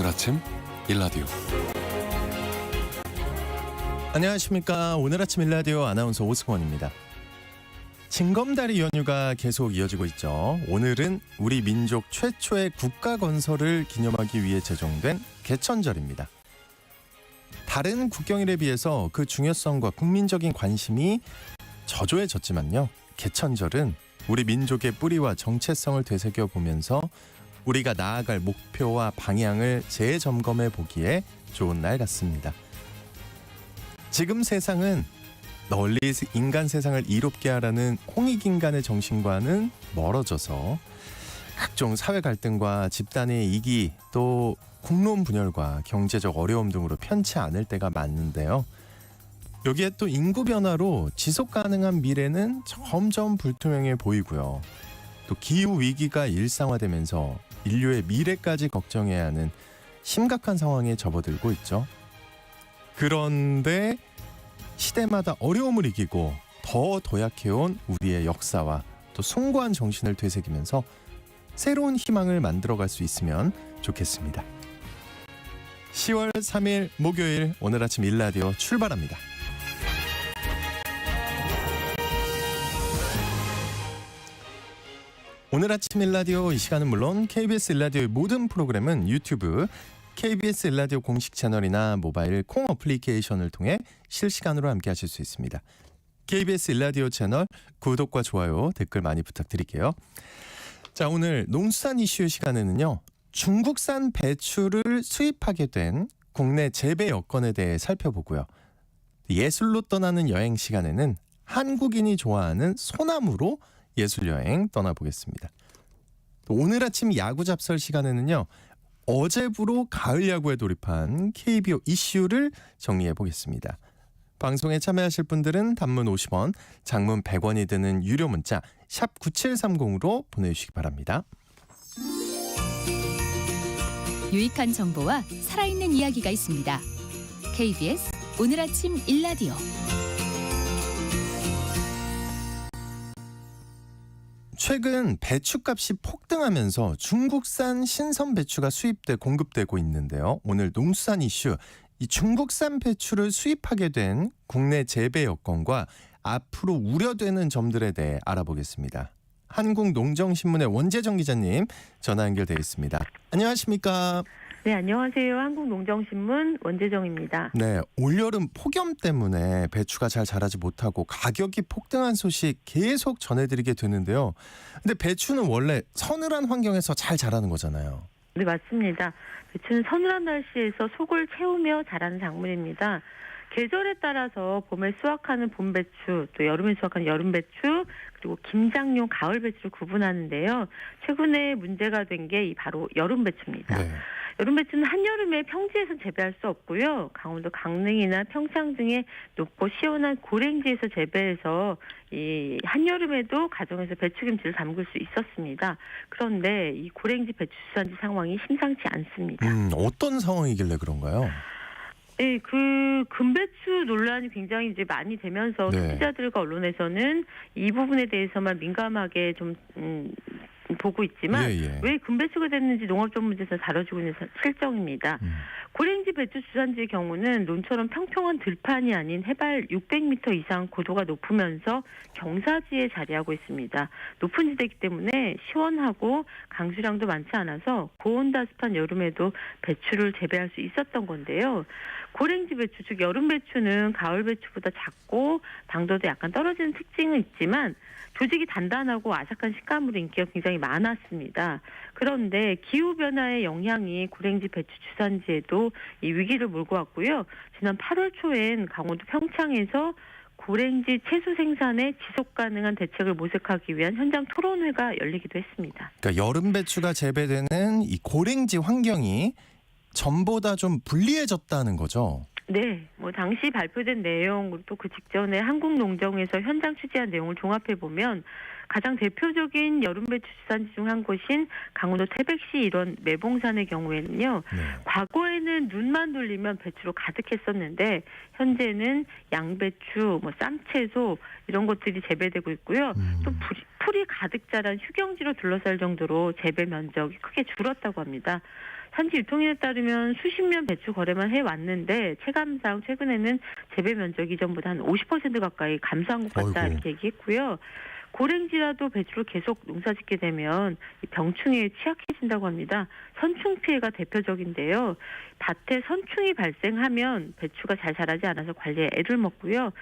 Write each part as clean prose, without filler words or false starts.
오늘 아침 일라디오. 안녕하십니까. 오늘 아침 일라디오 아나운서 오승원입니다. 징검다리 연휴가 계속 이어지고 있죠. 오늘은 우리 민족 최초의 국가 건설을 기념하기 위해 제정된 개천절입니다. 다른 국경일에 비해서 그 중요성과 국민적인 관심이 저조해졌지만요. 개천절은 우리 민족의 뿌리와 정체성을 되새겨 보면서 우리가 나아갈 목표와 방향을 재점검해 보기에 좋은 날 같습니다. 지금 세상은 널리 인간 세상을 이롭게 하라는 홍익인간의 정신과는 멀어져서 각종 사회 갈등과 집단의 이기 또 국론 분열과 경제적 어려움 등으로 편치 않을 때가 많은데요. 여기에 또 인구 변화로 지속 가능한 미래는 점점 불투명해 보이고요. 또 기후 위기가 일상화되면서 인류의 미래까지 걱정해야 하는 심각한 상황에 접어들고 있죠. 그런데 시대마다 어려움을 이기고 더 도약해온 우리의 역사와 또 숭고한 정신을 되새기면서 새로운 희망을 만들어갈 수 있으면 좋겠습니다. 10월 3일 목요일 오늘 아침 일라디오 출발합니다. 오늘 아침 일라디오 이 시간은 물론 KBS 일라디오의 모든 프로그램은 유튜브 KBS 일라디오 공식 채널이나 모바일 콩 어플리케이션을 통해 실시간으로 함께 하실 수 있습니다. KBS 일라디오 채널 구독과 좋아요, 댓글 많이 부탁드릴게요. 자, 오늘 농수산 이슈 시간에는요. 중국산 배추를 수입하게 된 국내 재배 여건에 대해 살펴보고요. 예술로 떠나는 여행 시간에는 한국인이 좋아하는 소나무로 예술여행 떠나보겠습니다. 오늘 아침 야구 잡설 시간에는요. 어제부로 가을 야구에 돌입한 KBO 이슈를 정리해 보겠습니다. 방송에 참여하실 분들은 단문 50원, 장문 100원이 드는 유료 문자 샵 9730으로 보내주시기 바랍니다. 유익한 정보와 살아있는 이야기가 있습니다. KBS 오늘 아침 일라디오. 최근 배추값이 폭등하면서 중국산 신선 배추가 수입돼 공급되고 있는데요. 오늘 농수산 이슈, 이 중국산 배추를 수입하게 된 국내 재배 여건과 앞으로 우려되는 점들에 대해 알아보겠습니다. 한국농정신문의 원재정 기자님 전화 연결되어 있습니다. 안녕하십니까? 네, 안녕하세요. 한국농정신문 원재정입니다. 네, 올여름 폭염 때문에 배추가 잘 자라지 못하고 가격이 폭등한 소식 계속 전해드리게 되는데요. 근데 배추는 원래 서늘한 환경에서 잘 자라는 거잖아요. 네, 맞습니다. 배추는 서늘한 날씨에서 속을 채우며 자라는 작물입니다. 계절에 따라서 봄에 수확하는 봄 배추, 또 여름에 수확하는 여름 배추, 그리고 김장용 가을 배추를 구분하는데요. 최근에 문제가 된 게 바로 여름 배추입니다. 네. 여름 배추는 한여름에 평지에서 재배할 수 없고요. 강원도 강릉이나 평창 등의 높고 시원한 고랭지에서 재배해서 이 한여름에도 가정에서 배추김치를 담글 수 있었습니다. 그런데 이 고랭지 배추 수산지 상황이 심상치 않습니다. 어떤 상황이길래 그런가요? 네, 그 금배추 논란이 굉장히 이제 많이 되면서 네. 소비자들과 언론에서는 이 부분에 대해서만 민감하게 좀 보고 있지만 왜 금배추가 됐는지 농업전문지에서 다뤄주고 있는 실정입니다. 고랭지 배추 주산지의 경우는 논처럼 평평한 들판이 아닌 해발 600m 이상 고도가 높으면서 경사지에 자리하고 있습니다. 높은 지대이기 때문에 시원하고 강수량도 많지 않아서 고온다습한 여름에도 배추를 재배할 수 있었던 건데요. 고랭지 배추, 즉 여름 배추는 가을 배추보다 작고 당도도 약간 떨어지는 특징은 있지만 조직이 단단하고 아삭한 식감으로 인기가 굉장히 많았습니다. 그런데 기후변화의 영향이 고랭지 배추 주산지에도 이 위기를 몰고 왔고요. 지난 8월 초엔 강원도 평창에서 고랭지 채소 생산에 지속 가능한 대책을 모색하기 위한 현장 토론회가 열리기도 했습니다. 그러니까 여름 배추가 재배되는 이 고랭지 환경이 전보다 좀 불리해졌다는 거죠? 네, 당시 발표된 내용, 또 그 직전에 한국농정에서 현장 취재한 내용을 종합해 보면 가장 대표적인 여름 배추 주산지 중 한 곳인 강원도 태백시 일원 매봉산의 경우에는요. 과거에는 눈만 돌리면 배추로 가득했었는데 현재는 양배추, 쌈채소 이런 것들이 재배되고 있고요. 또 풀이 가득 자란 휴경지로 둘러쌀 정도로 재배 면적이 크게 줄었다고 합니다. 산지 유통인에 따르면 수십 년 배추 거래만 해왔는데 체감상 최근에는 재배 면적이 이전보다 한 50% 가까이 감소한 것 같다 이렇게 얘기했고요. 고랭지라도 배추를 계속 농사짓게 되면 병충해에 취약해진다고 합니다. 선충 피해가 대표적인데요. 밭에 선충이 발생하면 배추가 잘 자라지 않아서 관리에 애를 먹고요.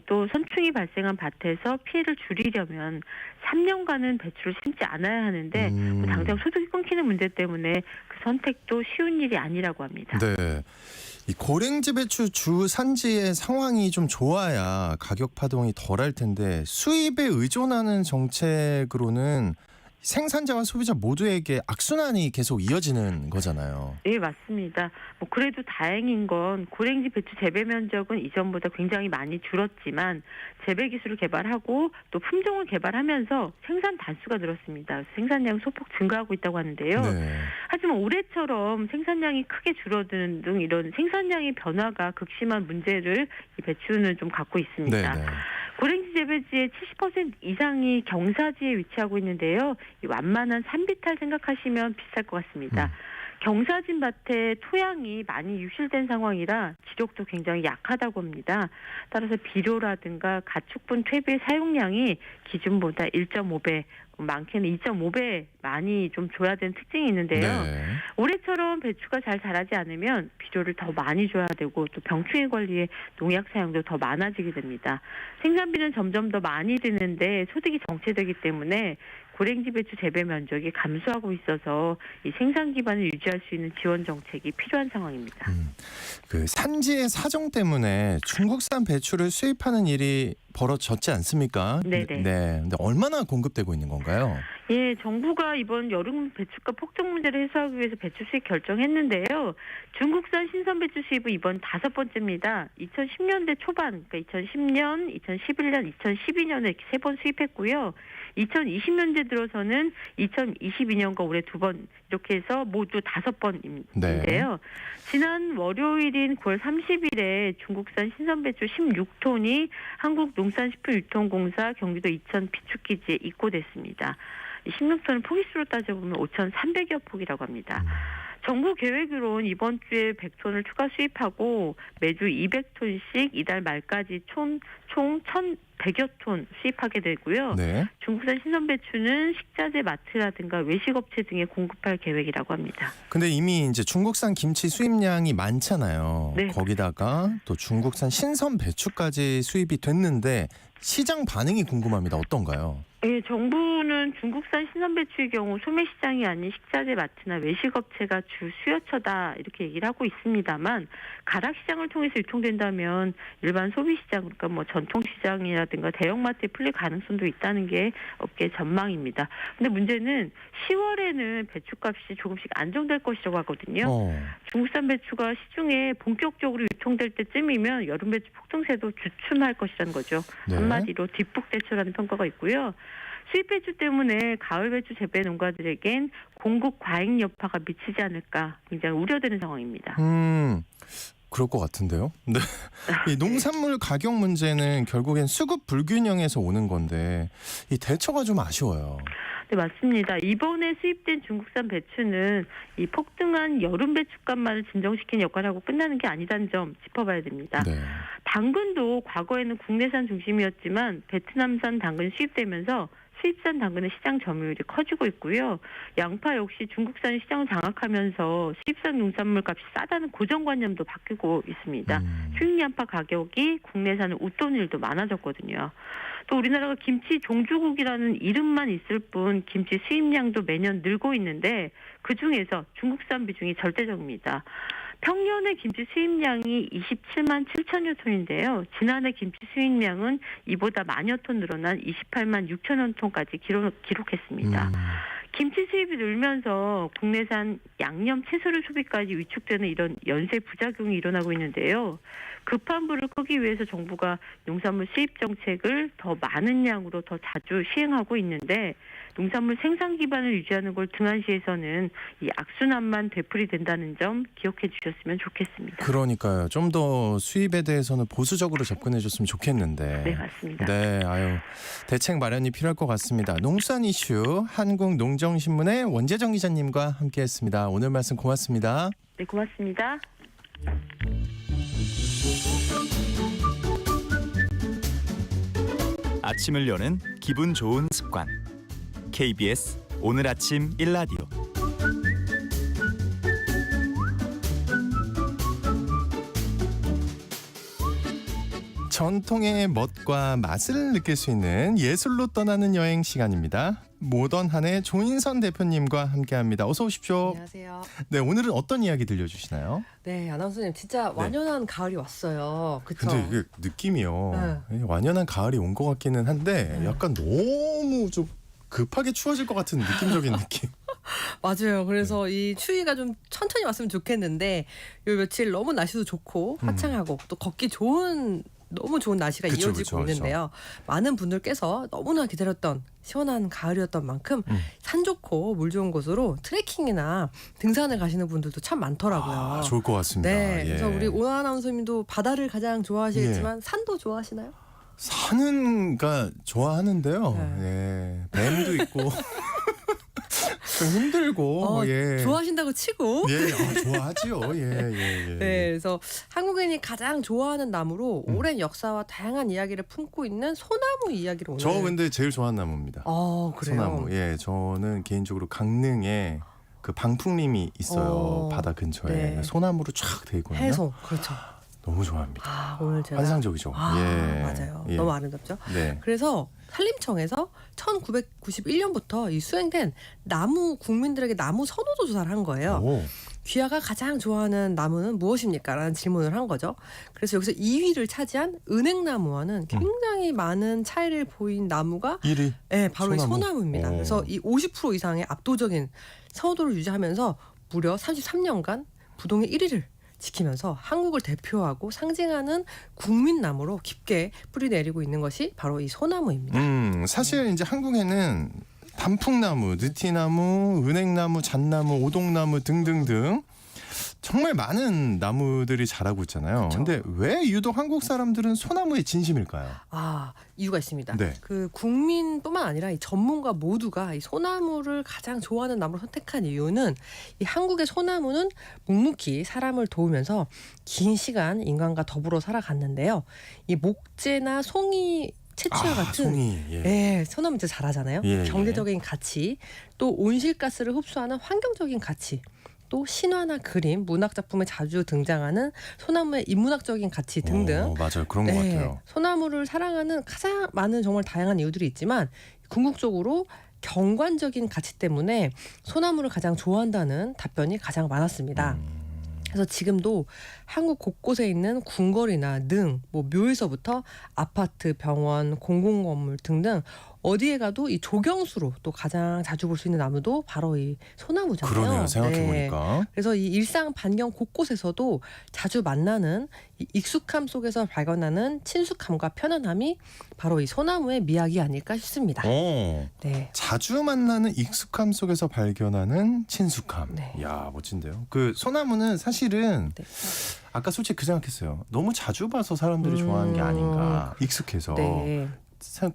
또 선충이 발생한 밭에서 피해를 줄이려면 3년간은 배추를 심지 않아야 하는데 당장 소득이 끊기는 문제 때문에 그 선택도 쉬운 일이 아니라고 합니다. 네. 이 고랭지 배추 주 산지의 상황이 좀 좋아야 가격 파동이 덜할 텐데 수입에 의존하는 정책으로는 생산자와 소비자 모두에게 악순환이 계속 이어지는 거잖아요. 네, 맞습니다. 그래도 다행인 건 고랭지 배추 재배 면적은 이전보다 굉장히 많이 줄었지만 재배 기술을 개발하고 또 품종을 개발하면서 생산 단수가 늘었습니다. 생산량이 소폭 증가하고 있다고 하는데요. 네. 하지만 올해처럼 생산량이 크게 줄어드는 등 이런 생산량의 변화가 극심한 문제를 이 배추는 좀 갖고 있습니다. 네. 고랭지 재배지의 70% 이상이 경사지에 위치하고 있는데요. 이 완만한 산비탈 생각하시면 비슷할 것 같습니다. 경사진 밭에 토양이 많이 유실된 상황이라 지력도 굉장히 약하다고 합니다. 따라서 비료라든가 가축분 퇴비의 사용량이 기준보다 1.5배, 많게는 2.5배 많이 좀 줘야 되는 특징이 있는데요. 네. 올해처럼 배추가 잘 자라지 않으면 비료를 더 많이 줘야 되고 또 병충해 관리에 농약 사용도 더 많아지게 됩니다. 생산비는 점점 더 많이 드는데 소득이 정체되기 때문에 고랭지 배추 재배 면적이 감소하고 있어서 이 생산 기반을 유지할 수 있는 지원 정책이 필요한 상황입니다. 그 산지의 사정 때문에 중국산 배추를 수입하는 일이 벌어졌지 않습니까? 네네. 네. 근데 얼마나 공급되고 있는 건가요? 예, 정부가 이번 여름 배추가 폭등 문제를 해소하기 위해서 배추 수입 결정했는데요. 중국산 신선 배추 수입은 이번 5번째입니다. 2010년대 초반, 그러니까 2010년, 2011년, 2012년에 이렇게 3번 수입했고요. 2020년대 들어서는 2022년과 올해 2번 이렇게 해서 모두 5번인데요. 네. 지난 월요일인 9월 30일에 중국산 신선 배추 16톤이 한국농산식품유통공사 경기도 이천 비축기지에 입고됐습니다. 16톤은 포기수로 따져보면 5,300여 폭이라고 합니다. 정부 계획으로는 이번 주에 100톤을 추가 수입하고 매주 200톤씩 이달 말까지 총 1,100여 톤 수입하게 되고요. 네. 중국산 신선 배추는 식자재 마트라든가 외식업체 등에 공급할 계획이라고 합니다. 근데 이미 이제 중국산 김치 수입량이 많잖아요. 네. 거기다가 또 중국산 신선 배추까지 수입이 됐는데 시장 반응이 궁금합니다. 어떤가요? 예, 정부는 중국산 신선 배추의 경우 소매 시장이 아닌 식자재 마트나 외식업체가 주 수요처다 이렇게 얘기를 하고 있습니다만 가락 시장을 통해서 유통된다면 일반 소비 시장 그러니까 전통 시장이라든가 대형마트에 풀릴 가능성도 있다는 게 업계 전망입니다. 근데 문제는 10월에는 배추값이 조금씩 안정될 것이라고 하거든요. 중국산 배추가 시중에 본격적으로 유통될 때쯤이면 여름 배추 폭등세도 주춤할 것이라는 거죠. 네. 한마디로 뒷북대추라는 평가가 있고요. 수입 배추 때문에 가을 배추 재배 농가들에겐 공급 과잉 여파가 미치지 않을까 굉장히 우려되는 상황입니다. 그럴 것 같은데요. 네. 이 농산물 가격 문제는 결국엔 수급 불균형에서 오는 건데 이 대처가 좀 아쉬워요. 네, 맞습니다. 이번에 수입된 중국산 배추는 이 폭등한 여름 배추값만을 진정시키는 역할을 하고 끝나는 게 아니다는 점 짚어봐야 됩니다. 네. 당근도 과거에는 국내산 중심이었지만 베트남산 당근이 수입되면서 수입산 당근의 시장 점유율이 커지고 있고요. 양파 역시 중국산이 시장을 장악하면서 수입산 농산물 값이 싸다는 고정관념도 바뀌고 있습니다. 수입 양파 가격이 국내산을 웃도는 일도 많아졌거든요. 또 우리나라가 김치 종주국이라는 이름만 있을 뿐 김치 수입량도 매년 늘고 있는데 그중에서 중국산 비중이 절대적입니다. 평년의 김치 수입량이 27만 7천여 톤인데요. 지난해 김치 수입량은 이보다 만여 톤 늘어난 28만 6천여 톤까지 기록했습니다. 김치 수입이 늘면서 국내산 양념 채소류 소비까지 위축되는 이런 연쇄 부작용이 일어나고 있는데요. 급한 불을 끄기 위해서 정부가 농산물 수입 정책을 더 많은 양으로 더 자주 시행하고 있는데 농산물 생산 기반을 유지하는 걸 등한시에서는 이 악순환만 되풀이된다는 점 기억해 주셨으면 좋겠습니다. 그러니까요. 좀 더 수입에 대해서는 보수적으로 접근해 줬으면 좋겠는데. 네, 맞습니다. 네, 대책 마련이 필요할 것 같습니다. 농수산 이슈 한국농정신문의 원재정 기자님과 함께했습니다. 오늘 말씀 고맙습니다. 네, 고맙습니다. 아침을 여는 기분 좋은 습관. KBS 오늘 아침 1라디오. 전통의 멋과 맛을 느낄 수 있는 예술로 떠나는 여행 시간입니다. 모던한의 조인선 대표님과 함께합니다. 어서 오십시오. 안녕하세요. 네, 오늘은 어떤 이야기 들려주시나요? 네, 아나운서님 진짜 완연한 가을이 왔어요. 그렇죠? 근데 이게 느낌이요. 완연한 가을이 온 것 같기는 한데 약간 너무 좀 급하게 추워질 것 같은 느낌적인 느낌. 맞아요. 그래서 이 추위가 좀 천천히 왔으면 좋겠는데 요 며칠 너무 날씨도 좋고 화창하고 또 걷기 좋은 너무 좋은 날씨가 이어지고 있는데요. 많은 분들께서 너무나 기다렸던 시원한 가을이었던 만큼 산 좋고 물 좋은 곳으로 트레킹이나 등산을 가시는 분들도 참 많더라고요. 좋을 것 같습니다. 네, 그래서 우리 오나 아나운서님도 바다를 가장 좋아하시겠지만 산도 좋아하시나요? 산은 좋아하는데요. 뱀도 있고 좀 힘들고 좋아하신다고 치고 좋아하지요. 네, 그래서 한국인이 가장 좋아하는 나무로 오랜 역사와 다양한 이야기를 품고 있는 소나무 이야기를 오늘. 저 근데 제일 좋아하는 나무입니다. 그래요? 소나무. 저는 개인적으로 강릉에 그 방풍림이 있어요. 바다 근처에. 네. 소나무로 쫙 돼 있거든요. 해소, 그렇죠. 너무 좋아합니다. 오늘 제가 환상적이죠. 맞아요. 너무 아름답죠. 네. 그래서 산림청에서 1991년부터 이 수행된 나무 국민들에게 나무 선호도 조사를 한 거예요. 귀하가 가장 좋아하는 나무는 무엇입니까? 라는 질문을 한 거죠. 그래서 여기서 2위를 차지한 은행나무와는 굉장히 많은 차이를 보인 나무가 1위? 네, 바로 이 소나무입니다. 그래서 이 50% 이상의 압도적인 선호도를 유지하면서 무려 33년간 부동의 1위를 지키면서 한국을 대표하고 상징하는 국민나무로 깊게 뿌리내리고 있는 것이 바로 이 소나무입니다. 사실 이제 한국에는 단풍나무, 느티나무, 은행나무, 잣나무, 오동나무 등등등 정말 많은 나무들이 자라고 있잖아요. 그런데 왜 유독 한국 사람들은 소나무에 진심일까요? 이유가 있습니다. 네. 그 국민뿐만 아니라 이 전문가 모두가 이 소나무를 가장 좋아하는 나무를 선택한 이유는 이 한국의 소나무는 묵묵히 사람을 도우면서 긴 시간 인간과 더불어 살아갔는데요. 이 목재나 송이 채취와 같은 송이, 소나무 진짜 잘하잖아요. 경제적인 가치, 또 온실가스를 흡수하는 환경적인 가치, 또 신화나 그림, 문학 작품에 자주 등장하는 소나무의 인문학적인 가치 등등. 맞아요. 그런 것 같아요. 소나무를 사랑하는 가장 많은 정말 다양한 이유들이 있지만 궁극적으로 경관적인 가치 때문에 소나무를 가장 좋아한다는 답변이 가장 많았습니다. 그래서 지금도 한국 곳곳에 있는 궁궐이나 능, 묘에서부터 아파트, 병원, 공공건물 등등 어디에 가도 이 조경수로 또 가장 자주 볼 수 있는 나무도 바로 이 소나무잖아요. 그러네요. 생각해보니까. 그래서 이 일상 반경 곳곳에서도 자주 만나는 이 익숙함 속에서 발견하는 친숙함과 편안함이 바로 이 소나무의 미학이 아닐까 싶습니다. 네. 자주 만나는 익숙함 속에서 발견하는 친숙함. 이야, 멋진데요. 그 소나무는 사실은 아까 솔직히 그 생각했어요. 너무 자주 봐서 사람들이 좋아하는 게 아닌가. 익숙해서.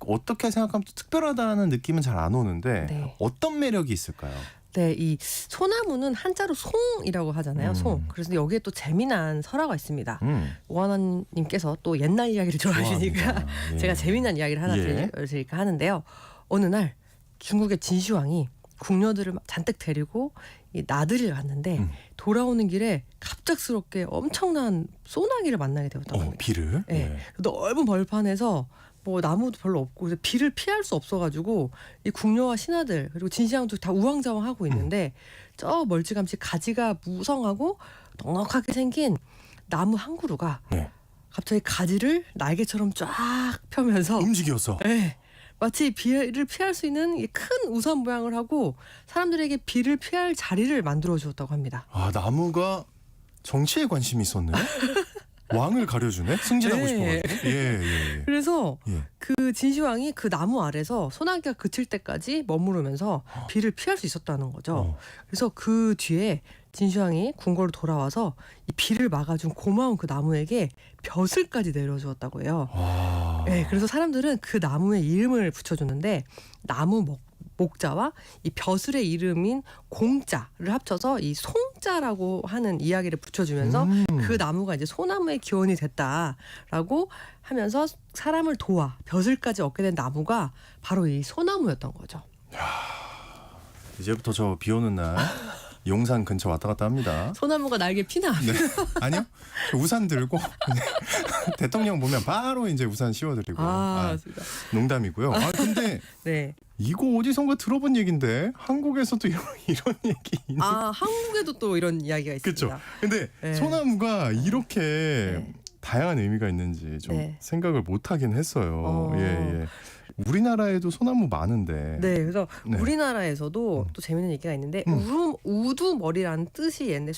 어떻게 생각하면 또 특별하다는 느낌은 잘 안 오는데 어떤 매력이 있을까요? 네, 이 소나무는 한자로 송이라고 하잖아요. 송. 그래서 여기에 또 재미난 설화가 있습니다. 오하나님께서 또 옛날 이야기를 좋아하시니까 제가 재미난 이야기를 하나 드릴까 하는데요. 어느 날 중국의 진시황이 궁녀들을 잔뜩 데리고 이 나들이를 갔는데 돌아오는 길에 갑작스럽게 엄청난 소나기를 만나게 되었다고 합니다. 비를? 넓은 벌판에서 나무도 별로 없고 그래서 비를 피할 수 없어가지고 이 궁녀와 신하들 그리고 진시황도 다 우왕좌왕하고 있는데 저 멀찌감치 가지가 무성하고 넉넉하게 생긴 나무 한 그루가 갑자기 가지를 날개처럼 쫙 펴면서 움직였어. 마치 비를 피할 수 있는 큰 우산 모양을 하고 사람들에게 비를 피할 자리를 만들어 주었다고 합니다. 나무가 정치에 관심이 있었네요. 왕을 가려주네? 승진하고 네. 싶어가지고. 예. 그래서 예. 그 진시황이 그 나무 아래서 소나기가 그칠 때까지 머무르면서 비를 피할 수 있었다는 거죠. 그래서 그 뒤에 진시황이 궁궐로 돌아와서 이 비를 막아준 고마운 그 나무에게 벼슬까지 내려주었다고 해요. 네, 그래서 사람들은 그 나무에 이름을 붙여주는데 나무 목자와 이 벼슬의 이름인 공자를 합쳐서 이 송자라고 하는 이야기를 붙여주면서 그 나무가 이제 소나무의 기원이 됐다라고 하면서 사람을 도와 벼슬까지 얻게 된 나무가 바로 이 소나무였던 거죠. 이제부터 저 비 오는 날 용산 근처 왔다 갔다 합니다. 소나무가 날개 피나? 네. 아니요. 저 우산 들고 대통령 보면 바로 이제 우산 씌워드리고. 맞습니다. 농담이고요. 근데 네. 이거 어디선가 들어본 얘기인데 한국에서도 이런 얘기 있는. 한국에도 또 이런 이야기가 있습니다. 그렇죠. 근데 네. 소나무가 이렇게 네. 다양한 의미가 있는지 좀 네. 생각을 못 하긴 했어요. 예. 우리나라에도 소나무 많은데. 네, 그래서 네. 우리나라에서도 또 재밌는 얘기가 있는데 우두머리라는 뜻이 옛날에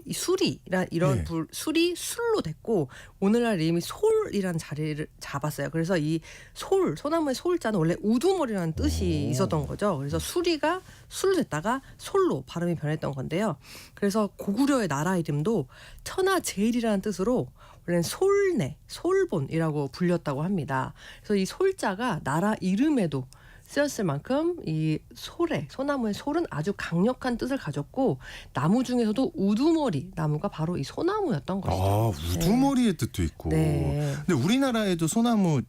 이 수리란 이런 네. 술이 술로 됐고 오늘날 이름이 솔이라는 자리를 잡았어요. 그래서 이 소나무의 솔자는 원래 우두머리라는 뜻이 있었던 거죠. 그래서 수리가 술로 됐다가 솔로 발음이 변했던 건데요. 그래서 고구려의 나라 이름도 천하제일이라는 뜻으로 원래는 솔내, 솔본이라고 불렸다고 합니다. 그래서 이 솔자가 나라 이름에도 쓰였을 만큼 이 소나무의 솔은 아주 강력한 뜻을 가졌고 나무 중에서도 우두머리 나무가 바로 이 소나무였던 것이죠. 우두머리의 뜻도 있고. 네. 근데 우리나라에도 소나무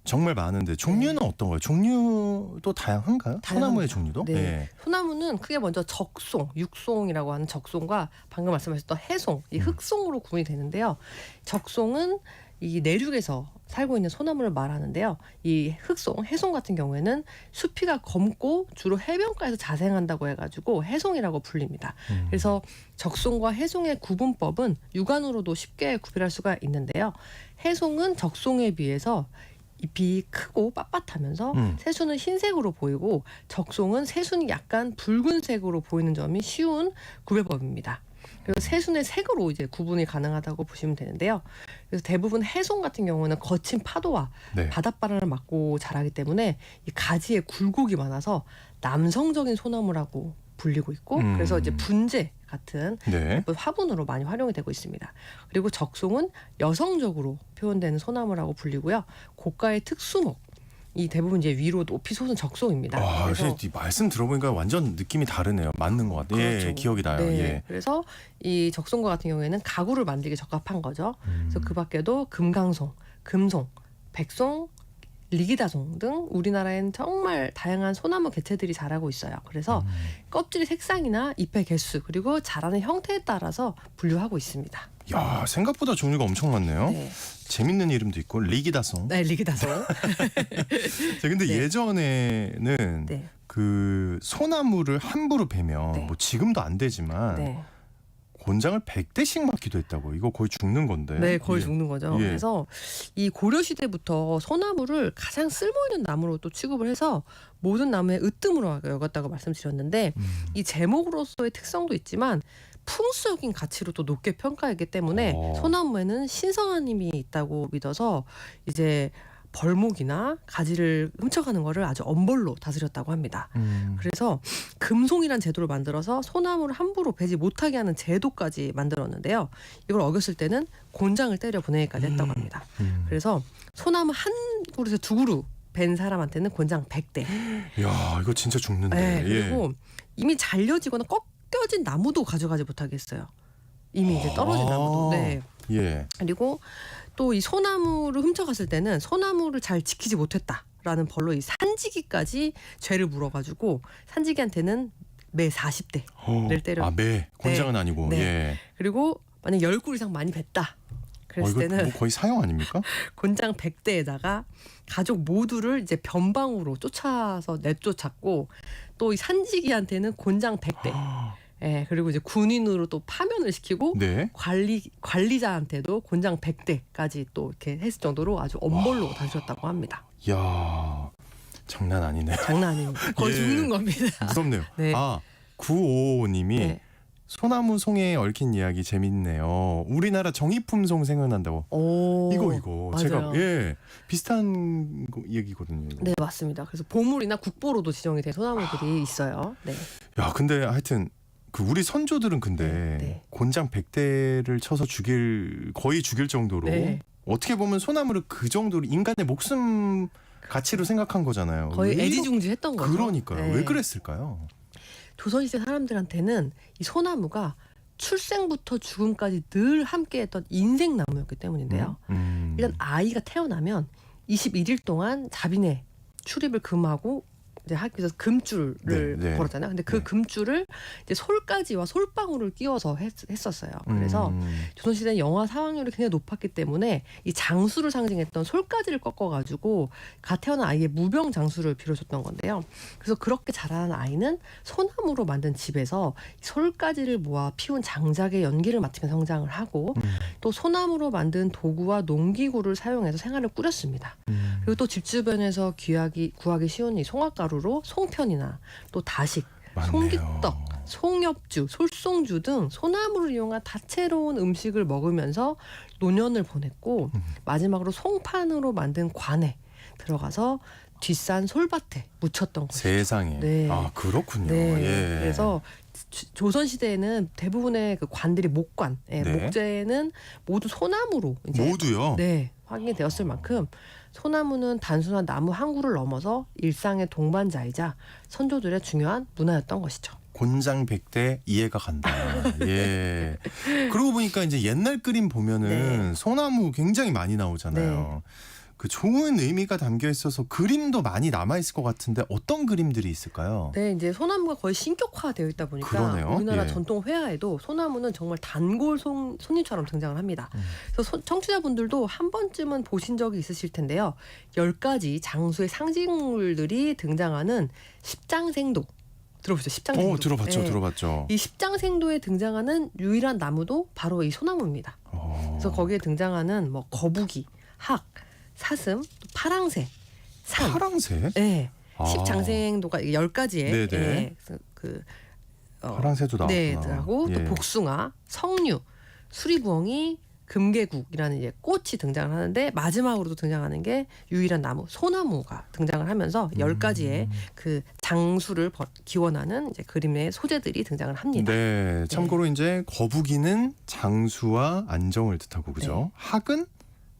정말 많은데 종류는 어떤 거예요? 종류도 다양한가요? 소나무의 종류도? 네. 네. 소나무는 크게 먼저 적송, 육송이라고 하는 적송과 방금 말씀하셨던 해송, 이 흑송으로 구분이 되는데요. 적송은 이 내륙에서 살고 있는 소나무를 말하는데요. 이 흑송, 해송 같은 경우에는 수피가 검고 주로 해변가에서 자생한다고 해가지고 해송이라고 불립니다. 그래서 적송과 해송의 구분법은 육안으로도 쉽게 구별할 수가 있는데요. 해송은 적송에 비해서 잎이 크고 빳빳하면서 새순은 흰색으로 보이고 적송은 새순이 약간 붉은색으로 보이는 점이 쉬운 구별법입니다. 그리고 새순의 색으로 이제 구분이 가능하다고 보시면 되는데요. 그래서 대부분 해송 같은 경우는 거친 파도와 네. 바닷바람을 맞고 자라기 때문에 이 가지에 굴곡이 많아서 남성적인 소나무라고 불리고 있고 그래서 이제 분재 같은 네. 화분으로 많이 활용이 되고 있습니다. 그리고 적송은 여성적으로 표현되는 소나무라고 불리고요. 고가의 특수목, 이 대부분 이제 위로 높이 솟은 적송입니다. 그래서 이 말씀 들어보니까 완전 느낌이 다르네요. 맞는 것 같아요. 그렇죠. 예, 기억이 나요. 네. 예. 그래서 이 적송과 같은 경우에는 가구를 만들기 적합한 거죠. 그래서 그 밖에도 금강송, 금송, 백송, 리기다송 등 우리나라에는 정말 다양한 소나무 개체들이 자라고 있어요. 그래서 껍질 색상이나 잎의 개수 그리고 자라는 형태에 따라서 분류하고 있습니다. 야, 생각보다 종류가 엄청 많네요. 네, 재밌는 이름도 있고 리기다송. 네 리기다송. 근데 네. 예전에는 네. 그 소나무를 함부로 베면 네. 뭐 지금도 안 되지만 네. 곤장을 100대씩 맞기도 했다고. 이거 거의 죽는 건데. 네, 거의 예. 죽는 거죠. 예. 그래서 이 고려 시대부터 소나무를 가장 쓸모있는 나무로 또 취급을 해서 모든 나무의 으뜸으로 여겼다고 말씀드렸는데 이 제목으로서의 특성도 있지만 풍수적인 가치로 또 높게 평가했기 때문에 소나무에는 신성한 힘이 있다고 믿어서 이제 벌목이나 가지를 훔쳐가는 거를 아주 엄벌로 다스렸다고 합니다. 그래서 금송이란 제도를 만들어서 소나무를 함부로 베지 못하게 하는 제도까지 만들었는데요. 이걸 어겼을 때는 곤장을 때려 보내기까지 했다고 합니다. 그래서 소나무 한 그루에서 두 그루 벤 사람한테는 곤장 100대. 야, 이거 진짜 죽는데. 네, 그리고 예. 이미 잘려지거나 꺾여진 나무도 가져가지 못하게 했어요. 이미 이제 떨어진 나무도. 네. 예. 그리고 또 이 소나무를 훔쳐갔을 때는 소나무를 잘 지키지 못했다라는 벌로 이 산지기까지 죄를 물어가지고 산지기한테는 매 40대를 때려. 매 곤장은 아니고. 네. 예. 그리고 만약 10그루 이상 많이 뱄다. 그랬을 이거 때는 뭐 거의 사형 아닙니까? 곤장 100대에다가 가족 모두를 이제 변방으로 쫓아서 내쫓았고 또 이 산지기한테는 곤장 100대. 예, 그리고 이제 군인으로 또 파면을 시키고 네. 관리자한테도 곤장 100대까지 또 이렇게 했을 정도로 아주 엄벌로 다스렸다고 합니다. 야, 장난 아니네. 장난 아닙니다. 거의 예. 죽는 겁니다. 무섭네요. 네. 955님이 네. 소나무 송에 얽힌 이야기 재밌네요. 우리나라 정이품송 생각난다고. 이거 맞아요. 제가 비슷한 얘기거든요. 이거. 네, 맞습니다. 그래서 보물이나 국보로도 지정이 된 소나무들이 있어요. 네. 야, 근데 하여튼 그 우리 선조들은 근데 네. 곤장 100대를 쳐서 거의 죽일 정도로 네. 어떻게 보면 소나무를 그 정도로 인간의 목숨 가치로 생각한 거잖아요. 거의 왜 애지중지했던 거죠. 그러니까요. 네. 왜 그랬을까요? 조선시대 사람들한테는 이 소나무가 출생부터 죽음까지 늘 함께했던 인생나무였기 때문인데요. 일단 아이가 태어나면 21일 동안 자빈의 출입을 금하고 이제 학교에서 금줄을 걸었잖아요. 근데 그 금줄을 이제 솔가지와 솔방울을 끼워서 했었어요. 그래서 조선시대는 영아 사망률이 굉장히 높았기 때문에 이 장수를 상징했던 솔가지를 꺾어가지고 갓 태어난 아이의 무병 장수를 빌어줬던 건데요. 그래서 그렇게 자라는 아이는 소나무로 만든 집에서 솔가지를 모아 피운 장작의 연기를 맡으며 성장을 하고 또 소나무로 만든 도구와 농기구를 사용해서 생활을 꾸렸습니다. 그리고 또 집 주변에서 구하기 쉬운 이 송화가루로 송편이나 또 다식, 맞네요. 송기떡, 송엽주, 솔송주 등 소나무를 이용한 다채로운 음식을 먹으면서 노년을 보냈고 마지막으로 송판으로 만든 관에 들어가서 뒷산 솔밭에 묻혔던 거죠. 세상에. 네. 아, 그렇군요. 네. 예. 그래서 조선 시대에는 대부분의 그 관들이 목관, 목재는 모두 소나무로 이제 모두요. 네, 확인이 되었을 만큼 소나무는 단순한 나무 한 그루를 넘어서 일상의 동반자이자 선조들의 중요한 문화였던 것이죠. 곤장 100대 이해가 간다. 예. 그러고 보니까 이제 옛날 그림 보면은 소나무 굉장히 많이 나오잖아요. 그 좋은 의미가 담겨 있어서 그림도 많이 남아 있을 것 같은데 어떤 그림들이 있을까요? 네, 이제 소나무가 거의 신격화되어 있다 보니까 그러네요. 우리나라 예. 전통 회화에도 소나무는 정말 단골 손님처럼 등장을 합니다. 그래서 청취자분들도 한 번쯤은 보신 적이 있으실 텐데요. 10가지 장수의 상징물들이 등장하는 십장생도 들어보셨죠? 십장생도. 들어봤죠. 네. 들어봤죠. 이 십장생도에 등장하는 유일한 나무도 바로 이 소나무입니다. 그래서 거기에 등장하는 뭐 거북이, 학, 사슴, 파랑새, 산. 파랑새? 네. 아. 십장생도가 10가지의 네네. 파랑새도 나왔구나. 네, 하고 또 복숭아, 석류, 수리부엉이, 금계국이라는 이제 꽃이 등장을 하는데 마지막으로도 등장하는 게 유일한 나무 소나무가 등장을 하면서 10가지의 그 장수를 기원하는 이제 그림의 소재들이 등장을 합니다. 네, 참고로 이제 거북이는 장수와 안정을 뜻하고 그죠? 네. 학은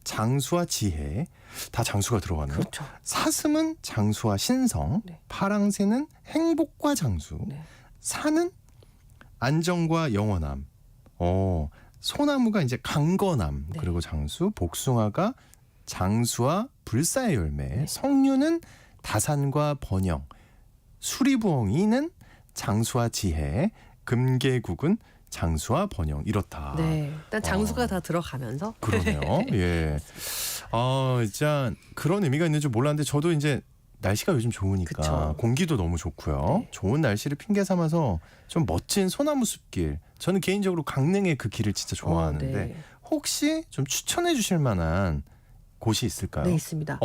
장수와 지혜, 다 장수가 들어가네요. 그렇죠. 사슴은 장수와 신성, 네. 파랑새는 행복과 장수, 네. 산은 안정과 영원함, 소나무가 이제 강건함, 네. 그리고 장수, 복숭아가 장수와 불사의 열매, 네. 석류는 다산과 번영, 수리부엉이는 장수와 지혜, 금계국은 장수와 번영 이렇다. 네, 일단 장수가 다 들어가면서 그러네요. 예. 진짜 그런 의미가 있는 줄 몰랐는데 저도 이제 날씨가 요즘 좋으니까 그쵸. 공기도 너무 좋고요. 네. 좋은 날씨를 핑계 삼아서 좀 멋진 소나무 숲길. 저는 개인적으로 강릉의 그 길을 진짜 좋아하는데 네. 혹시 좀 추천해 주실 만한 곳이 있을까요? 네, 있습니다.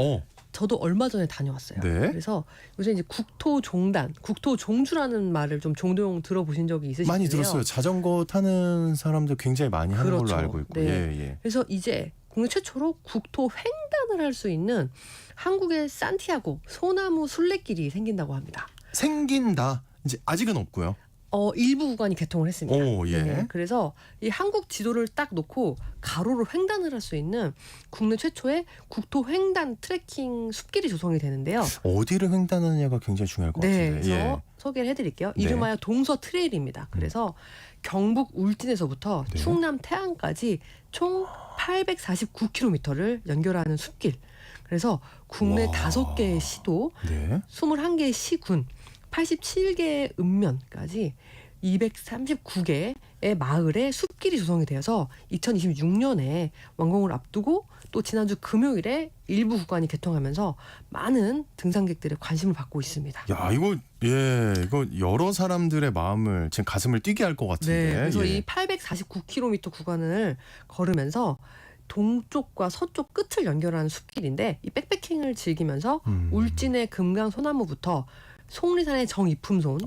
저도 얼마 전에 다녀왔어요. 네. 그래서 요새 이제 국토종단, 국토종주라는 말을 좀 종종 들어보신 적이 있으신가요? 많이 들었어요. 자전거 타는 사람들 굉장히 많이 하는 그렇죠. 걸로 알고 있고. 네. 예. 그래서 이제 국내 최초로 국토 횡단을 할 수 있는 한국의 산티아고 소나무 순례길이 생긴다고 합니다. 생긴다. 이제 아직은 없고요. 일부 구간이 개통을 했습니다. 예. 네, 그래서 이 한국 지도를 딱 놓고 가로로 횡단을 할 수 있는 국내 최초의 국토 횡단 트레킹 숲길이 조성이 되는데요. 어디를 횡단하느냐가 굉장히 중요할 것 네, 같은데. 그래서 소개를 해드릴게요. 이름하여 동서 트레일입니다. 그래서 경북 울진에서부터 네. 충남 태안까지 총 849km를 연결하는 숲길. 그래서 국내 와. 5개의 시도, 네. 21개의 시군, 87개의 읍면까지 239개의 마을에 숲길이 조성이 되어서 2026년에 완공을 앞두고 또 지난주 금요일에 일부 구간이 개통하면서 많은 등산객들의 관심을 받고 있습니다. 야, 이거 여러 사람들의 마음을 지금 가슴을 뛰게 할 것 같은데. 네, 그래서 이 849km 구간을 걸으면서 동쪽과 서쪽 끝을 연결하는 숲길인데 이 백패킹을 즐기면서 울진의 금강 소나무부터 속리산의 정이품손.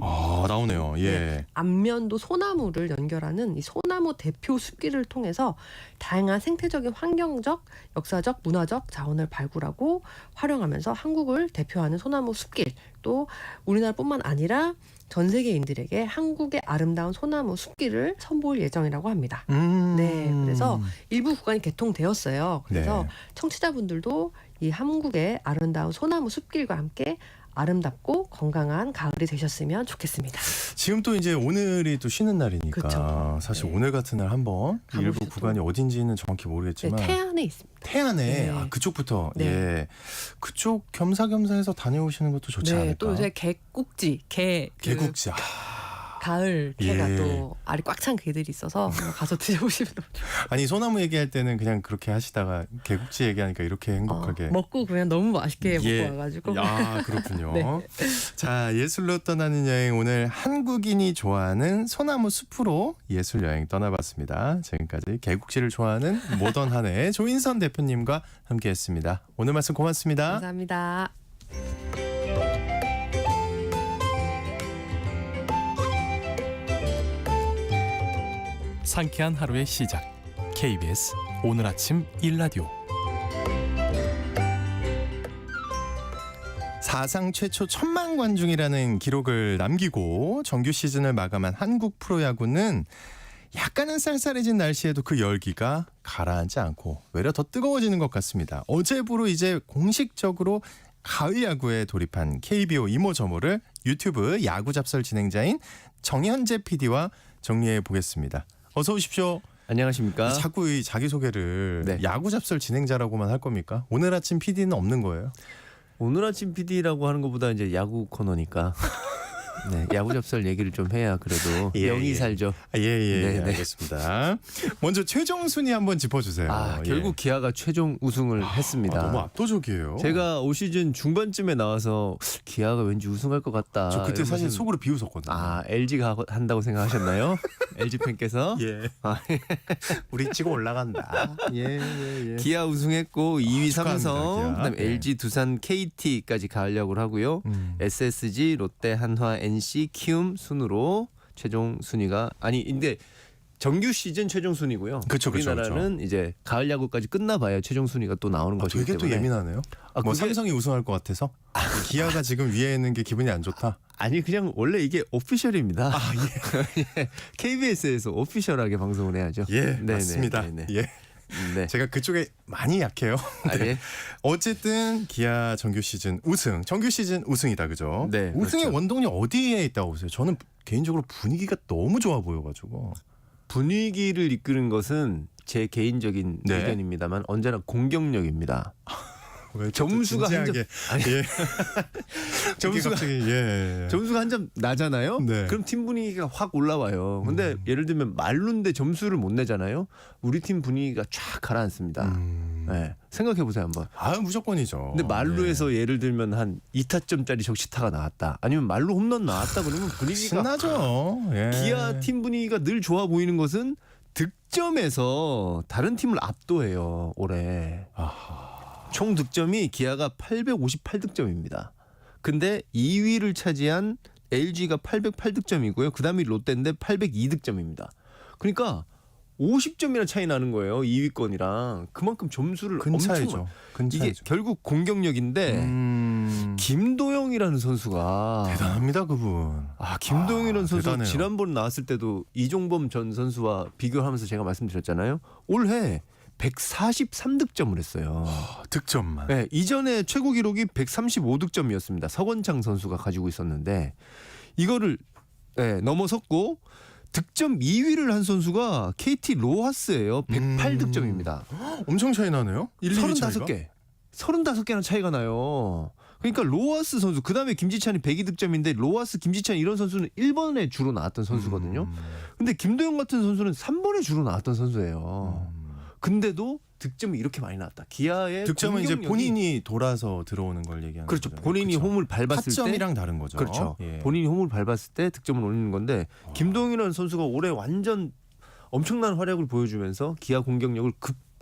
나오네요. 예. 안면도 소나무를 연결하는 이 소나무 대표 숲길을 통해서 다양한 생태적인 환경적, 역사적, 문화적 자원을 발굴하고 활용하면서 한국을 대표하는 소나무 숲길, 또 우리나라뿐만 아니라 전 세계인들에게 한국의 아름다운 소나무 숲길을 선보일 예정이라고 합니다. 네, 그래서 일부 구간이 개통되었어요. 그래서 청취자분들도 이 한국의 아름다운 소나무 숲길과 함께 아름답고 건강한 가을이 되셨으면 좋겠습니다. 지금 또 이제 오늘이 또 쉬는 날이니까 그쵸. 사실 오늘 같은 날 한번 일부 구간이 어딘지는 정확히 모르겠지만 태안에 있습니다. 태안에 그쪽부터 예 그쪽 겸사겸사해서 다녀오시는 것도 좋지 않을까. 또 요새 개국지 개국지 가을 개가 또 알이 꽉 찬 개들이 있어서 가서 드셔보시면 너무 좋아요. 아니 소나무 얘기할 때는 그냥 그렇게 하시다가 개국지 얘기하니까 이렇게 행복하게 먹고 그냥 너무 맛있게 먹고 와가지고. 그렇군요. 네. 자, 예술로 떠나는 여행, 오늘 한국인이 좋아하는 소나무 숲으로 예술 여행 떠나봤습니다. 지금까지 개국지를 좋아하는 모던 한해 조인선 대표님과 함께했습니다. 오늘 말씀 고맙습니다. 감사합니다. 상쾌한 하루의 시작. KBS 오늘 아침 일라디오. 사상 최초 1000만 관중이라는 기록을 남기고 정규 시즌을 마감한 한국 프로야구는 약간은 쌀쌀해진 날씨에도 그 열기가 가라앉지 않고 외려 더 뜨거워지는 것 같습니다. 어제부로 이제 공식적으로 가을 야구에 돌입한 KBO 이모저모를 유튜브 야구 잡설 진행자인 정현재 PD와 정리해 보겠습니다. 어서 오십시오. 안녕하십니까. 자꾸 이 자기소개를 야구 잡설 진행자라고만 할 겁니까? 오늘 아침 PD는 없는 거예요? 오늘 아침 PD라고 하는 것보다 이제 야구 코너니까 야구 잡설 얘기를 좀 해야 그래도 영이 살죠. 알겠습니다. 먼저 최종 순위 한번 짚어주세요. 결국 기아가 최종 우승을 했습니다. 너무 압도적이에요. 제가 올 시즌 중반쯤에 나와서 기아가 왠지 우승할 것 같다. 저 그때 사실 속으로 비웃었거든요. LG가 한다고 생각하셨나요? LG 팬께서? 우리 치고 올라간다. 기아 우승했고 2위 삼성, 기아. 그다음에 LG, 두산, KT까지 가을 야구를 하고요. SSG, 롯데, 한화, NC, 키움 순으로 최종 순위가 근데 정규 시즌 최종 순위고요. 그렇죠. 우리나라는 이제 가을 야구까지 끝나봐야 최종 순위가 또 나오는 거기 때문에. 되게 또 예민하네요. 삼성이 우승할 것 같아서 기아가 지금 위에 있는 게 기분이 안 좋다. 아니 그냥 원래 이게 오피셜입니다. KBS에서 오피셜하게 방송을 해야죠. 맞습니다. 제가 그쪽에 많이 약해요. 어쨌든 기아 정규 시즌 우승이다, 그죠? 우승의 원동력 어디에 있다고 보세요? 저는 개인적으로 분위기가 너무 좋아 보여가지고. 분위기를 이끄는 것은 제 개인적인 의견입니다만 언제나 공격력입니다. 점수가 한 점 점수가 한 점 나잖아요. 그럼 팀 분위기가 확 올라와요. 근데 예를 들면 말루인데 점수를 못 내잖아요. 우리 팀 분위기가 쫙 가라앉습니다. 생각해 보세요 한번. 무조건이죠. 근데 말루에서 예를 들면 한 2타점짜리 적시타가 나왔다. 아니면 말루 홈런 나왔다 그러면 분위기가 신나죠. 기아 팀 분위기가 늘 좋아 보이는 것은 득점에서 다른 팀을 압도해요 올해. 총 득점이 기아가 858득점입니다. 근데 2위를 차지한 LG가 808득점이고요. 그다음이 롯데인데 802득점입니다. 그러니까 50점이나 차이 나는 거예요. 2위권이랑. 그만큼 점수를 근차이죠. 이게 결국 공격력인데 김도영이라는 선수가 대단합니다, 그분. 김도영이라는 선수 대단해요. 지난번 나왔을 때도 이종범 전 선수와 비교하면서 제가 말씀드렸잖아요. 올해 143득점을 했어요. 득점만. 이전에 최고 기록이 135득점이었습니다. 서건창 선수가 가지고 있었는데 이거를 넘어섰고 득점 2위를 한 선수가 KT 로하스예요. 108득점입니다. 엄청 차이 나네요. 35개나 차이가 나요. 그러니까 로하스 선수 그다음에 김지찬이 102득점인데 로하스, 김지찬 이런 선수는 1번에 주로 나왔던 선수거든요. 근데 김도영 같은 선수는 3번에 주로 나왔던 선수예요. 근데도 득점이 이렇게 많이 나왔다. 기아의 득점은 이제 본인이 돌아서 들어오는 걸 얘기하는 거죠. 거죠. 본인이 홈을 밟았을 때 타점이랑 다른 거죠. 그렇죠. 본인이 홈을 밟았을 때 득점을 올리는 건데 김동현이라는 선수가 올해 완전 엄청난 활약을 보여주면서 기아 공격력을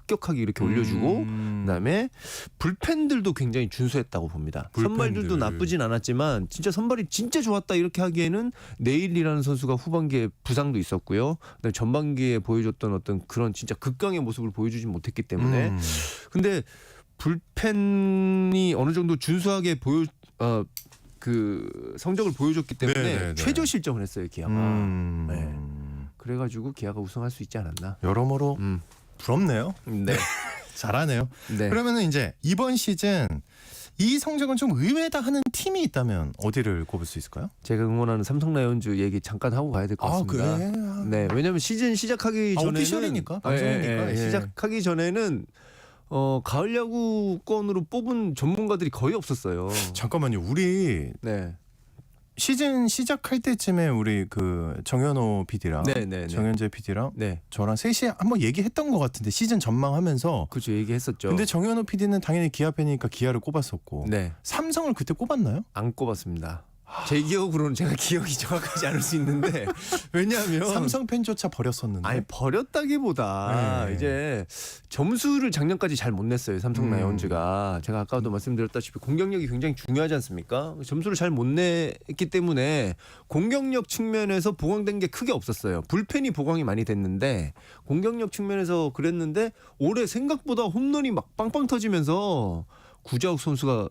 급격하게 이렇게 올려주고 그다음에 불펜들도 굉장히 준수했다고 봅니다. 선발들도 나쁘진 않았지만 진짜 선발이 진짜 좋았다 이렇게 하기에는 네일이라는 선수가 후반기에 부상도 있었고요. 그다음에 전반기에 보여줬던 어떤 그런 진짜 극강의 모습을 보여주지 못했기 때문에 근데 불펜이 어느 정도 준수하게 그 성적을 보여줬기 때문에 네네네. 최저 실점을 했어요 기아가. 네. 그래가지고 기아가 우승할 수 있지 않았나. 여러모로 부럽네요. 네. 잘하네요. 네. 그러면은 이제 이번 시즌 이 성적은 좀 의외다 하는 팀이 있다면 어디를 꼽을 수 있을까요? 제가 응원하는 삼성 라이온즈 얘기 잠깐 하고 가야 될 것 같습니다. 그래? 네, 왜냐하면 시즌 시작하기 전에는 오피셜이니까 방송이니까. 시작하기 전에는 가을 야구권으로 뽑은 전문가들이 거의 없었어요. 잠깐만요. 우리 네. 시즌 시작할 때쯤에 우리 그 정현호 PD랑 네. 정현재 PD랑 네. 저랑 셋이 한번 얘기했던 것 같은데 시즌 전망하면서. 그렇죠. 얘기했었죠. 근데 정현호 PD는 당연히 기아 팬이니까 기아를 꼽았었고 네. 삼성을 그때 꼽았나요? 안 꼽았습니다. 제 기억으로는 제가 기억이 정확하지 않을 수 있는데 왜냐하면 삼성 팬조차 버렸었는데. 아니 버렸다기보다 네. 이제 점수를 작년까지 잘 못 냈어요. 삼성 라이온즈가 제가 아까도 말씀드렸다시피 공격력이 굉장히 중요하지 않습니까? 점수를 잘 못 냈기 때문에 공격력 측면에서 보강된 게 크게 없었어요. 불펜이 보강이 많이 됐는데 공격력 측면에서 그랬는데 올해 생각보다 홈런이 막 빵빵 터지면서 구자욱 선수가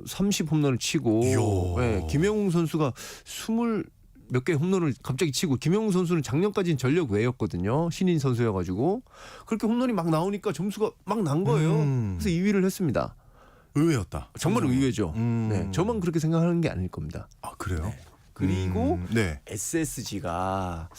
30 홈런을 치고 네, 김영웅 선수가 20 몇 개 홈런을 갑자기 치고 김영웅 선수는 작년까지는 전력 외였거든요. 신인 선수여가지고 그렇게 홈런이 막 나오니까 점수가 막 난 거예요. 그래서 2위를 했습니다. 의외였다. 정말 의외죠. 네, 저만 그렇게 생각하는 게 아닐 겁니다. 아 그래요? 네. 그리고 네. SSG가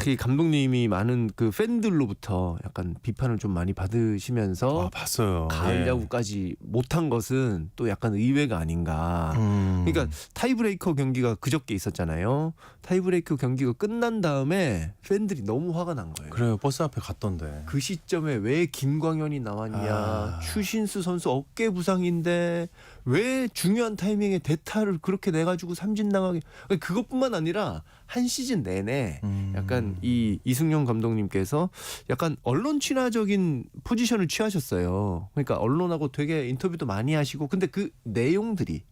이 감독님이 많은 그 팬들로부터 약간 비판을 좀 많이 받으시면서 봤어요. 가을 야구까지 못한 것은 또 약간 의외가 아닌가. 그러니까 타이브레이커 경기가 그저께 있었잖아요. 타이브레이커 경기가 끝난 다음에 팬들이 너무 화가 난 거예요. 그래요. 버스 앞에 갔던데. 그 시점에 왜 김광현이 나왔냐. 추신수 선수 어깨 부상인데 왜 중요한 타이밍에 대타를 그렇게 내가지고 삼진당하게. 그것뿐만 아니라 한 시즌 내내 약간 이 이승용 감독님께서 약간 언론 친화적인 포지션을 취하셨어요. 그러니까 언론하고 되게 인터뷰도 많이 하시고 근데 그 내용들이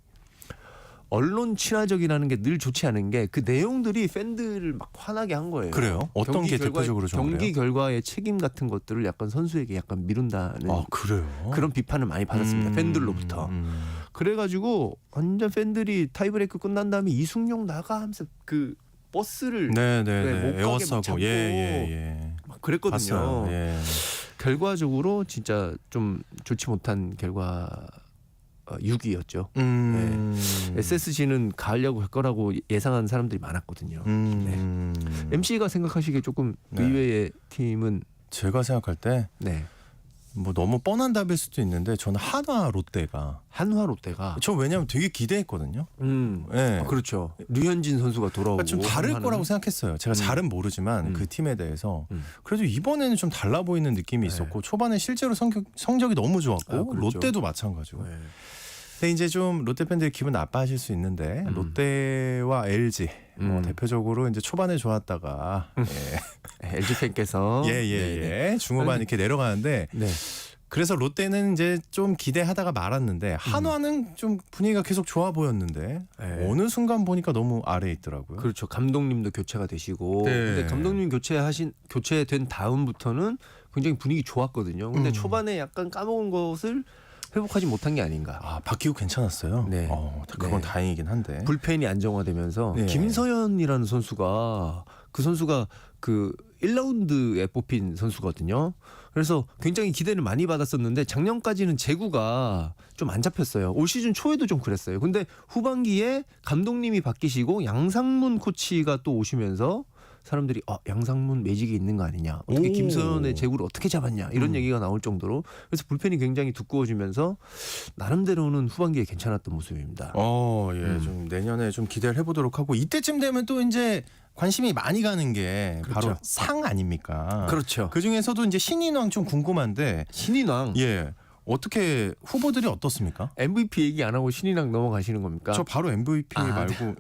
언론 친화적이라는 게 늘 좋지 않은 게 그 내용들이 팬들을 막 화나게 한 거예요. 그래요? 어떤 게 대표적으로 좀 경기 그래요? 결과의 책임 같은 것들을 약간 선수에게 약간 미룬다는 그래요? 그런 비판을 많이 받았습니다. 팬들로부터. 그래가지고 완전 팬들이 타이브레이크 끝난 다음에 이승용 나가 하면서 그 버스를 네네네. 못 가게 에워싸고 잡고 예. 막 그랬거든요. 봤어요. 예. 결과적으로 진짜 좀 좋지 못한 결과 6위였죠. SSG는 가을 야구 할 거라고 예상한 사람들이 많았거든요. 네. MC가 생각하시기에 조금 의외의 팀은 제가 생각할 때 네. 뭐 너무 뻔한 답일 수도 있는데 저는 한화 롯데가 한화 롯데가 저 왜냐면 되게 기대했거든요. 네. 그렇죠. 류현진 선수가 돌아오고 그러니까 좀 다를 한화는. 거라고 생각했어요. 제가 잘은 모르지만 그 팀에 대해서 그래도 이번에는 좀 달라 보이는 느낌이 있었고 초반에 실제로 성적이 너무 좋았고 그렇죠. 롯데도 마찬가지고. 네. 근데 이제 좀 롯데 팬들이 기분 나빠하실 수 있는데 롯데와 LG 대표적으로 이제 초반에 좋았다가 LG 팬께서 중후반 이렇게 내려가는데 그래서 롯데는 이제 좀 기대하다가 말았는데 한화는 좀 분위기가 계속 좋아 보였는데 어느 순간 보니까 너무 아래에 있더라고요. 그렇죠. 감독님도 교체가 되시고 근데 감독님 교체된 다음부터는 굉장히 분위기 좋았거든요. 근데 초반에 약간 까먹은 것을 회복하지 못한 게 아닌가. 바뀌고 괜찮았어요. 네. 그건 다행이긴 한데. 불펜이 안정화되면서 김서현이라는 선수가 그 1라운드에 뽑힌 선수거든요. 그래서 굉장히 기대를 많이 받았었는데 작년까지는 제구가 좀 안 잡혔어요. 올 시즌 초에도 좀 그랬어요. 근데 후반기에 감독님이 바뀌시고 양상문 코치가 또 오시면서 사람들이 양상문 매직이 있는 거 아니냐. 어떻게 김서현의 제구를 어떻게 잡았냐. 이런 얘기가 나올 정도로 그래서 불펜이 굉장히 두꺼워지면서 나름대로는 후반기에 괜찮았던 모습입니다. 좀 내년에 좀 기대를 해보도록 하고 이때쯤 되면 또 이제 관심이 많이 가는 게 그렇죠. 바로 상 아닙니까? 그렇죠. 그 중에서도 이제 신인왕 좀 궁금한데 신인왕. 예. 어떻게 후보들이 어떻습니까? MVP 얘기 안 하고 신인왕 넘어가시는 겁니까? 저 바로 MVP 말고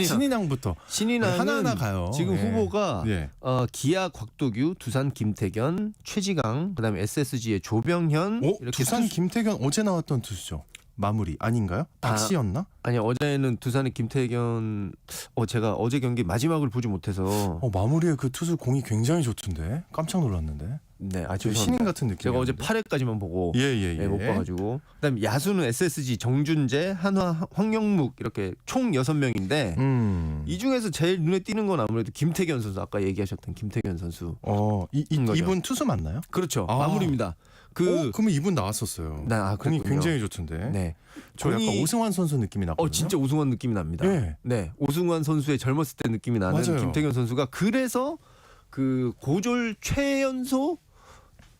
신인왕부터 신인왕은 하나하나 가요. 지금 예. 후보가 예. 기아 곽도규, 두산 김태견, 최지강, 그다음에 SSG의 조병현 이렇게 두산 김태견 어제 나왔던 투수죠. 마무리 아닌가요? 닥치였나? 아니 어제는 두산의 김태견 제가 어제 경기 마지막을 보지 못해서 마무리에 그 투수 공이 굉장히 좋던데 깜짝 놀랐는데. 네, 저 신인 같은 느낌. 제가 어제 8회까지만 보고 못 봐가지고 그다음에 야수는 SSG 정준재, 한화, 황영묵 이렇게 총 6명인데 이 중에서 제일 눈에 띄는 건 아무래도 김태견 선수 아까 얘기하셨던 김태견 선수. 이분 투수 맞나요? 그렇죠. 마무리입니다. 그러면 이분 나왔었어요. 공이 굉장히 좋던데. 네, 저 약간 오승환 선수 느낌이 났거든요. 진짜 오승환 느낌이 납니다. 네, 오승환 선수의 젊었을 때 느낌이 나는 맞아요. 김태견 선수가 그래서 그 고졸 최연소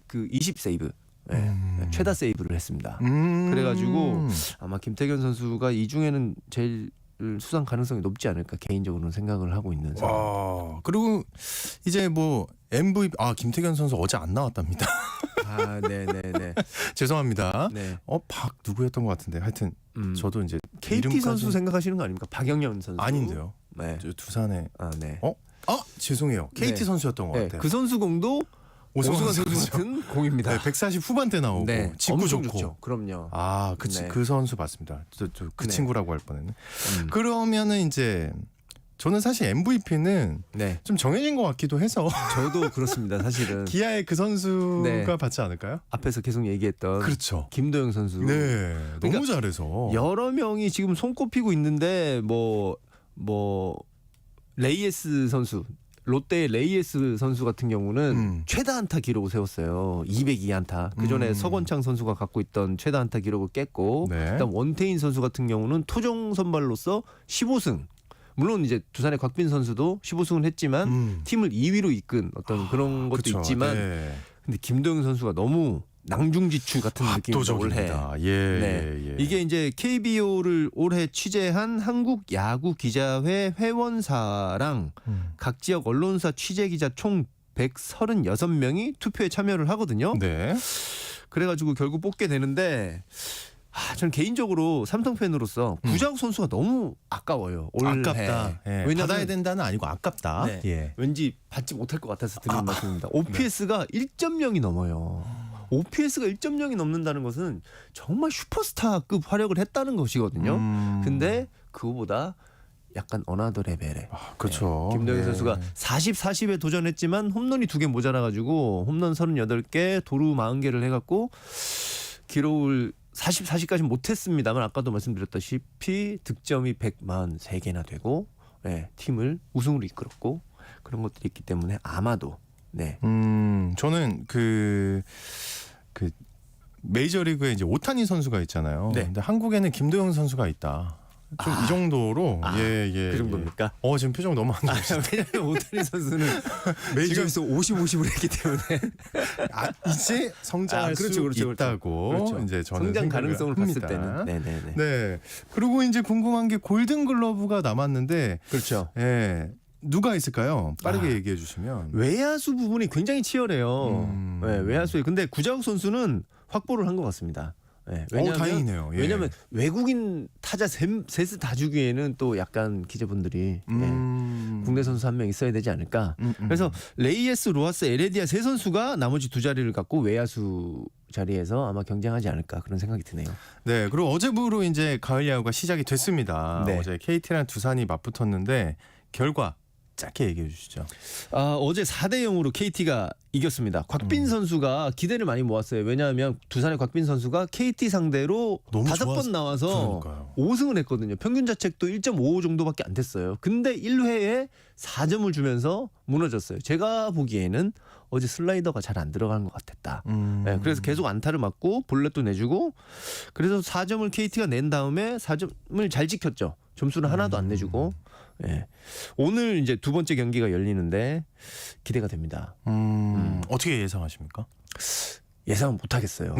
그 20세이브 최다 세이브를 했습니다. 그래가지고 아마 김태견 선수가 이 중에는 제일 수상 가능성이 높지 않을까 개인적으로는 생각을 하고 있는 상황. 그리고 이제 뭐 MVP 김태견 선수 어제 안 나왔답니다. 네네네. 죄송합니다. 네. 박 누구였던 것 같은데 하여튼 저도 이제 KT 선수 생각하시는 거 아닙니까? 박영현 선수. 아닌데요. 네. 저 두산에 네. 죄송해요. KT 선수였던 것 같아요. 그 선수 공도 오승환 선수 같은 공입니다. 140 후반대 나오고 직구 좋고. 좋죠. 그럼요. 그 선수 맞습니다. 그 친구라고 할 뻔했네. 그러면은 이제 저는 사실 MVP는 좀 정해진 것 같기도 해서 저도 그렇습니다. 사실은 기아의 그 선수가 받지 않을까요? 앞에서 계속 얘기했던 그렇죠. 김도영 선수. 네, 너무 잘해서 여러 명이 지금 손꼽히고 있는데 뭐 레이에스 선수. 롯데의 레이에스 선수 같은 경우는 최다 안타 기록을 세웠어요. 202안타. 그전에 서건창 선수가 갖고 있던 최다 안타 기록을 깼고 그다음 원태인 선수 같은 경우는 토종 선발로서 15승. 물론 이제 두산의 곽빈 선수도 15승을 했지만 팀을 2위로 이끈 어떤 그런 것도 있지만 근데 김도영 선수가 너무 낭중지추 같은 느낌이죠. 올해. 이게 이제 KBO를 올해 취재한 한국야구기자회 회원사랑 각 지역 언론사 취재기자 총 136명이 투표에 참여를 하거든요. 그래가지고 결국 뽑게 되는데 저는 개인적으로 삼성 팬으로서 구자욱 선수가 너무 아까워요. 올해. 아깝다. 왜냐면 받아야 된다는 아니고 아깝다. 왠지 받지 못할 것 같아서 드리는 말씀입니다. OPS가 1.0이 넘어요. OPS가 1.0이 넘는다는 것은 정말 슈퍼스타급 활약을 했다는 것이거든요. 근데 그거보다 약간 어나더 레벨에. 그렇죠. 김도영 선수가 40에 도전했지만 홈런이 2개 모자라가지고 홈런 38개, 도루 40개를 해갖고 기록을 40까지 못했습니다만 아까도 말씀드렸다시피 득점이 143개나 되고 팀을 우승으로 이끌었고 그런 것들이 있기 때문에 아마도 저는 그 메이저리그에 이제 오타니 선수가 있잖아요. 근데 한국에는 김도영 선수가 있다. 좀 이 정도로 그 정도입니까? 지금 표정 너무 안 좋으시죠. 왜냐면 오타니 선수는 메이저에서 50-50을 했기 때문에 이제 성장할 수 있다고 이제 저는 성장 가능성을 합니다. 봤을 때는 네. 그리고 이제 궁금한 게 골든 글러브가 남았는데 그렇죠. 누가 있을까요? 빠르게 얘기해 주시면. 외야수 부분이 굉장히 치열해요. 외야수에 근데 구자욱 선수는 확보를 한 것 같습니다. 다행이네요. 왜냐하면 외국인 타자 셋을 다 주기에는 또 약간 기자분들이 국내 선수 한 명 있어야 되지 않을까. 그래서 레이에스, 로하스, 에레디아 세 선수가 나머지 두 자리를 갖고 외야수 자리에서 아마 경쟁하지 않을까 그런 생각이 드네요. 네, 그리고 어제부로 이제 가을 야구가 시작이 됐습니다. 어제 KT랑 두산이 맞붙었는데 결과 짧게 얘기해 주시죠. 어제 4대0으로 KT가 이겼습니다. 곽빈 선수가 기대를 많이 모았어요. 왜냐하면 두산의 곽빈 선수가 KT 상대로 5번 나와서 5승을 했거든요. 평균 자책도 1.55 정도밖에 안 됐어요. 근데 1회에 4점을 주면서 무너졌어요. 제가 보기에는 어제 슬라이더가 잘 안 들어간 것 같았다. 그래서 계속 안타를 맞고 볼넷도 내주고 그래서 4점을 KT가 낸 다음에 4점을 잘 지켰죠. 점수는 하나도 안 내주고 오늘 이제 두 번째 경기가 열리는데 기대가 됩니다. 어떻게 예상하십니까? 예상은 못 하겠어요.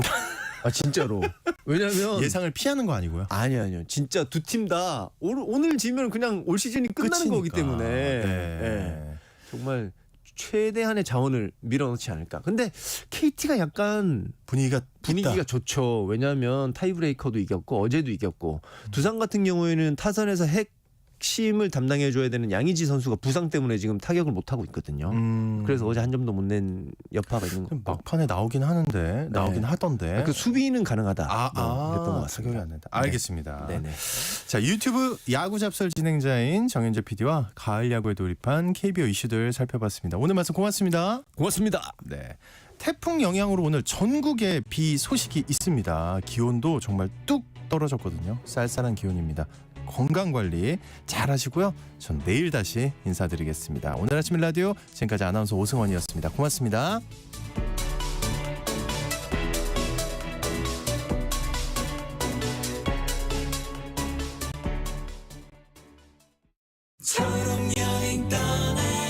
진짜로. 왜냐면 예상을 피하는 거 아니고요. 아니요. 진짜 두 팀 다 오늘 지면 그냥 올 시즌이 끝나는 거기 때문에 정말 최대한의 자원을 밀어넣지 않을까. 근데 KT가 약간 분위기가 좋죠. 왜냐하면 타이브레이커도 이겼고 어제도 이겼고 두산 같은 경우에는 타선에서 핵심을 담당해줘야 되는 양의지 선수가 부상 때문에 지금 타격을 못 하고 있거든요. 그래서 어제 한 점도 못 낸 여파가 있는 것 같고. 막판에 나오긴 하던데. 그 수비는 가능하다. 그랬던 것 같습니다. 타격이 안 된다. 알겠습니다. 네네. 자, 유튜브 야구 잡설 진행자인 정현재 PD와 가을 야구에 돌입한 KBO 이슈들 살펴봤습니다. 오늘 말씀 고맙습니다. 고맙습니다. 네. 태풍 영향으로 오늘 전국에 비 소식이 있습니다. 기온도 정말 뚝 떨어졌거든요. 쌀쌀한 기온입니다. 건강관리 잘 하시고요. 전 내일 다시 인사드리겠습니다. 오늘 아침 라디오 지금까지 아나운서 오승원이었습니다. 고맙습니다. 처럼 여행 떠나